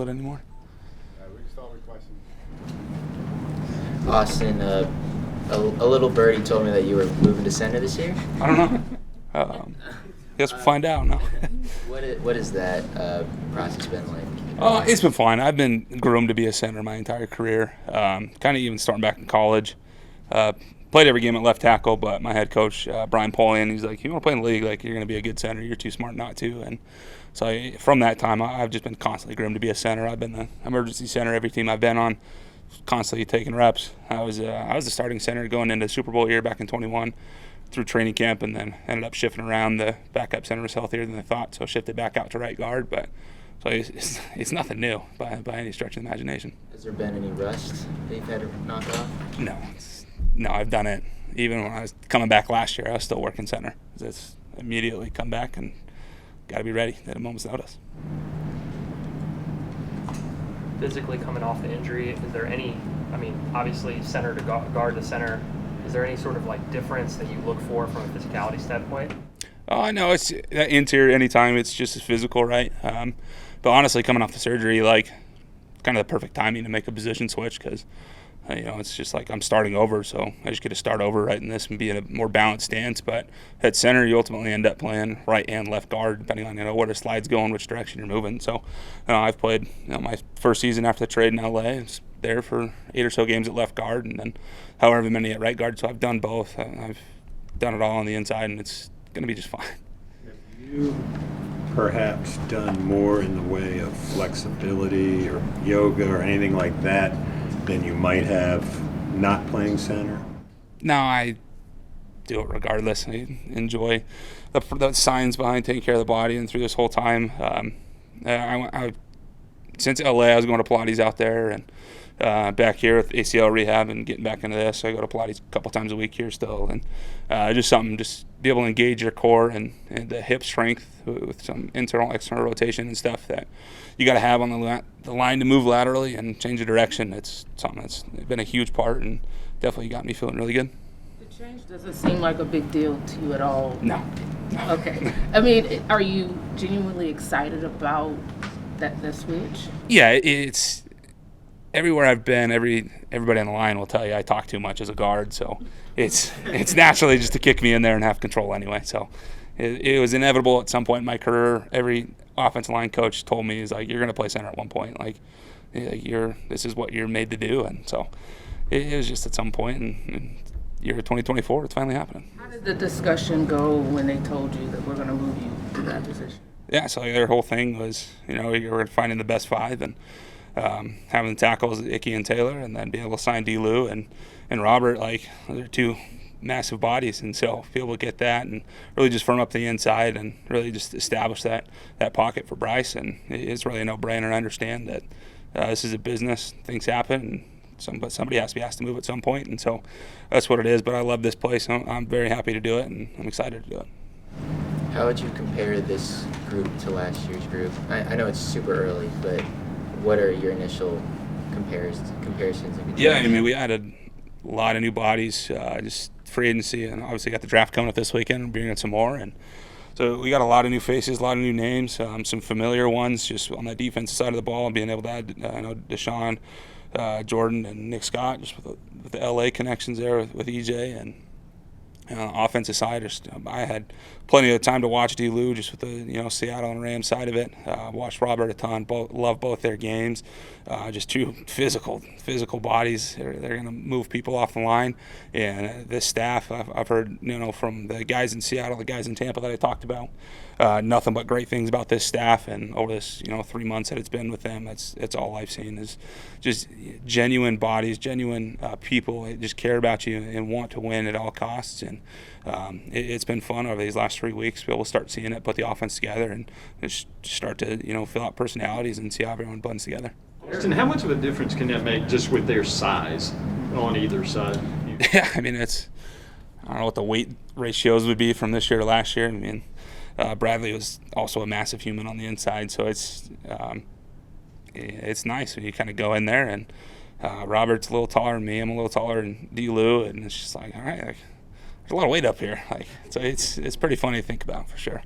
Anymore. We can start with questions. Austin, a little birdie told me that you were moving to center this year. I don't know. Guess we'll find out now. What has that process been like? It's been fine. I've been groomed to be a center my entire career. Kind of even starting back in college. Played every game at left tackle, but my head coach, Brian Polian, he's like, you want to play in the league, like, you're going to be a good center. You're too smart not to. And so from that time, I've just been constantly groomed to be a center. I've been the emergency center every team I've been on, constantly taking reps. I was the starting center going into Super Bowl year back in 21 through training camp, and then ended up shifting around. The backup center was healthier than I thought, so shifted back out to right guard. But so it's nothing new by any stretch of the imagination. Has there been any rust that you've had to knock off? No, I've done it. Even when I was coming back last year, I was still working center. It's immediately come back and got to be ready at a moment's notice. Physically coming off the injury, is there any, obviously center to guard to center, is there any sort of like difference that you look for from a physicality standpoint? Oh, no, it's that interior anytime. It's just as physical, right? But honestly, coming off the surgery, like, kind of the perfect timing to make a position switch because, it's just like I'm starting over, so I just get to start over right in this and be in a more balanced stance. But at center, you ultimately end up playing right and left guard, depending on where the slide's going, which direction you're moving. So, I've played my first season after the trade in LA. I was there for 8 or so games at left guard, and then however many at right guard. So I've done both. I've done it all on the inside, and it's going to be just fine. Have you perhaps done more in the way of flexibility or yoga or anything like that than you might have not playing center? No, I do it regardless. I enjoy the science behind taking care of the body, and through this whole time, since LA, I was going to Pilates out there, and back here with ACL rehab and getting back into this, I go to Pilates a couple times a week here still, and just be able to engage your core and the hip strength with some internal, external rotation and stuff that you got to have on the line to move laterally and change the direction. It's something that's been a huge part and definitely got me feeling really good. The change doesn't seem like a big deal to you at all. No. Okay. Are you genuinely excited about the switch? Yeah, it's everywhere I've been. Everybody on the line will tell you I talk too much as a guard, so it's naturally just to kick me in there and have control anyway. So it was inevitable at some point in my career. Every offensive line coach told me, is like, you're going to play center at one point. Like, this is what you're made to do. And so it was just at some point in year 2024, it's finally happening. How did the discussion go when they told you that we're going to move you to that position? Yeah, so their whole thing was, you were finding the best five and having the tackles Icky and Taylor, and then being able to sign D-Lou and Robert. Like, those are two massive bodies, and so be able to get that and really just firm up the inside and really just establish that pocket for Bryce. And it's really a no-brainer. I understand that this is a business, things happen, but somebody has to be asked to move at some point, and so that's what it is. But I love this place. I'm very happy to do it, and I'm excited to do it. How would you compare this group to last year's group? I know it's super early, but what are your initial comparisons? Yeah, we added a lot of new bodies, just free agency, and obviously got the draft coming up this weekend and bringing in some more. And so we got a lot of new faces, a lot of new names, some familiar ones just on the defensive side of the ball, and being able to add Deshaun, Jordan, and Nick Scott, just with the LA connections there with EJ. And offensive side, I had plenty of time to watch D-Lou just with the Seattle and Rams side of it. Watched Robert a ton. Love both their games. Just two physical bodies. They're going to move people off the line. And this staff, I've heard from the guys in Seattle, the guys in Tampa that I talked about, nothing but great things about this staff. And over this 3 months that it's been with them, it's all I've seen is just genuine bodies, genuine people that just care about you and want to win at all costs. And it's been fun over these last 3 weeks to be able to start seeing it, put the offense together, and just start to fill out personalities and see how everyone blends together. Austin, how much of a difference can that make just with their size on either side? Yeah, I don't know what the weight ratios would be from this year to last year. Bradley was also a massive human on the inside, so it's nice when you kind of go in there, and Robert's a little taller than me. I'm a little taller than D-Lou, and it's just like, all right, there's a lot of weight up here. So it's pretty funny to think about for sure.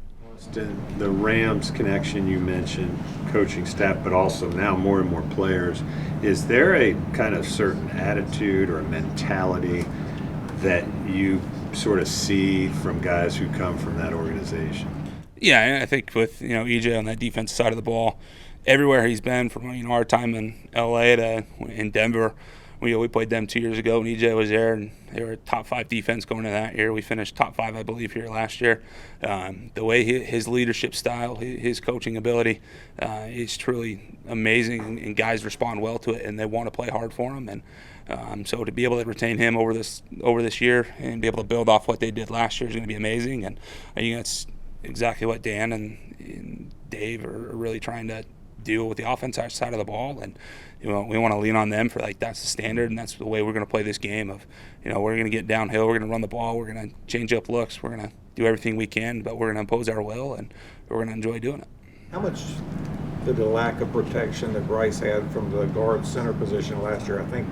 The Rams connection you mentioned, coaching staff, but also now more and more players. Is there a kind of certain attitude or a mentality that you sort of see from guys who come from that organization? Yeah, I think with EJ on that defensive side of the ball, everywhere he's been from our time in LA to in Denver. We played them 2 years ago when EJ was there, and they were top 5 defense going into that year. We finished top 5, I believe, here last year. The way his leadership style, his coaching ability is truly amazing, and guys respond well to it, and they want to play hard for him. And so to be able to retain him over this year and be able to build off what they did last year is going to be amazing. And I think that's exactly what Dan and Dave are really trying to do with the offensive side of the ball, and we want to lean on them for that's the standard, and that's the way we're going to play this game. Of we're going to get downhill, we're going to run the ball, we're going to change up looks, we're going to do everything we can, but we're going to impose our will, and we're going to enjoy doing it. How much did the lack of protection that Bryce had from the guard center position last year? I think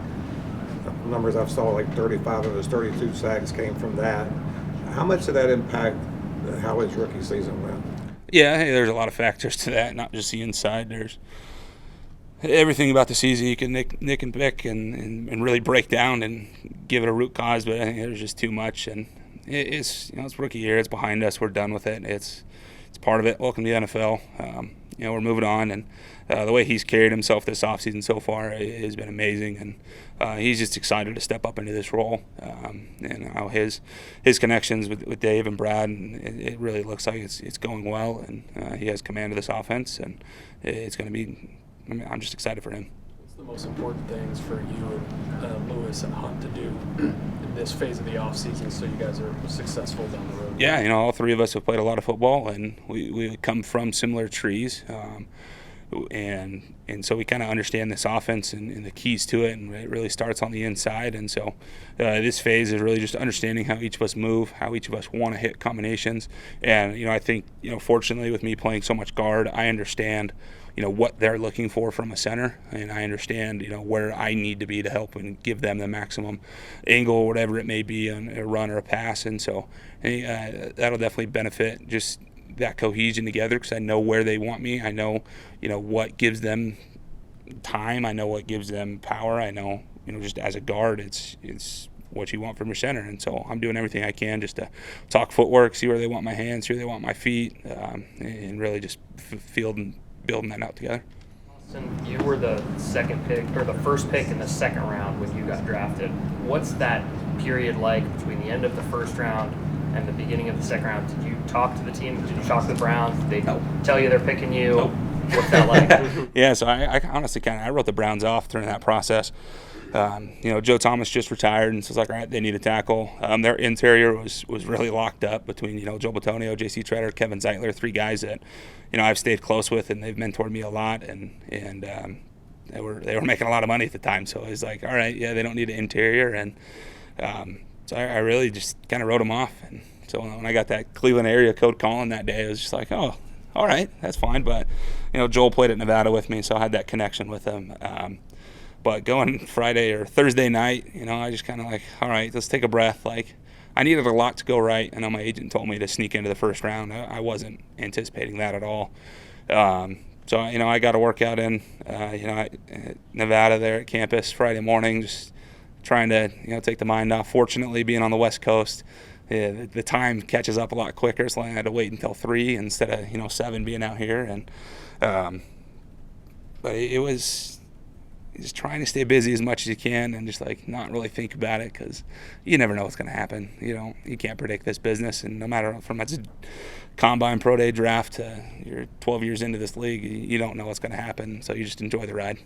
the numbers I've saw, like 35 of his 32 sacks came from that. How much did that impact how his rookie season went? Yeah, there's a lot of factors to that, not just the inside. There's everything about the season you can nick and pick and really break down and give it a root cause, but I think there's just too much. And it's rookie year. It's behind us. We're done with it. It's part of it. Welcome to the NFL. We're moving on, and the way he's carried himself this offseason so far has been amazing, and he's just excited to step up into this role. And how his connections with Dave and Brad, and it really looks like it's going well, and he has command of this offense, and it's going to be. I'm just excited for him. What's the most important things for you and Lewis and Hunt to do in this phase of the offseason so you guys are successful down the road? Yeah, all 3 of us have played a lot of football, and we come from similar trees. And so we kind of understand this offense and the keys to it, and it really starts on the inside. And so this phase is really just understanding how each of us move, how each of us want to hit combinations. And I think fortunately with me playing so much guard, I understand what they're looking for from a center, and I understand where I need to be to help and give them the maximum angle, whatever it may be, on a run or a pass. And so that'll definitely benefit just that cohesion together, because I know where they want me. I know what gives them time. I know what gives them power. I know just as a guard, it's what you want from your center. And so I'm doing everything I can just to talk footwork, see where they want my hands, see where they want my feet, and really just building that out together. Austin, you were the second pick, or the first pick in the second round when you got drafted. What's that period like between the end of the first round and the beginning of the second round? Did you talk to the team? Did you talk to the Browns? Did they tell you they're picking you? Nope. What's that like? Yeah, so I honestly I wrote the Browns off during that process. Joe Thomas just retired, and so it's like, all right, they need a tackle. Their interior was really locked up between Joe Batonio, J.C. Treader, Kevin Zeitler, 3 guys that I've stayed close with, and they've mentored me a lot, and they were making a lot of money at the time. So I was like, all right, yeah, they don't need an interior, and so I really just kind of wrote them off. And so when I got that Cleveland area code calling that day, I was just like, oh, all right, that's fine. But Joel played at Nevada with me, so I had that connection with him. But going Friday or Thursday night, I just kind of like, all right, let's take a breath. Like, I needed a lot to go right. I know my agent told me to sneak into the first round. I wasn't anticipating that at all. So, I got a workout in, at Nevada there at campus Friday morning, just trying to, take the mind off. Fortunately, being on the West Coast, the time catches up a lot quicker, so I had to wait until 3 instead of, 7 being out here. And but it was just trying to stay busy as much as you can and just not really think about it, because you never know what's going to happen. You can't predict this business, and no matter from a combine, pro day, draft to you're 12 years into this league, you don't know what's going to happen, so you just enjoy the ride.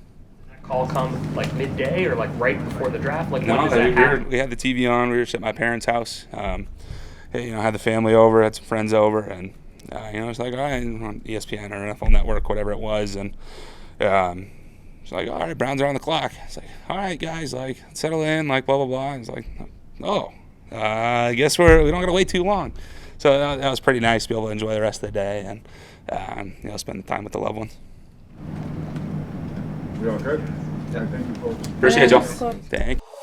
That call come midday or right before the draft? When No, does that happen? we had the TV on. We were just at my parents' house. Had the family over, had some friends over, and it's like, all right, on ESPN or NFL Network, whatever it was, and it's like, all right, Browns are on the clock. It's like, all right, guys, settle in, blah, blah, blah. And it's like, oh, I guess we don't got to wait too long. So that was pretty nice to be able to enjoy the rest of the day and, spend the time with the loved ones. You all good? Yeah, thank you both. Appreciate y'all. Thanks. Thank you.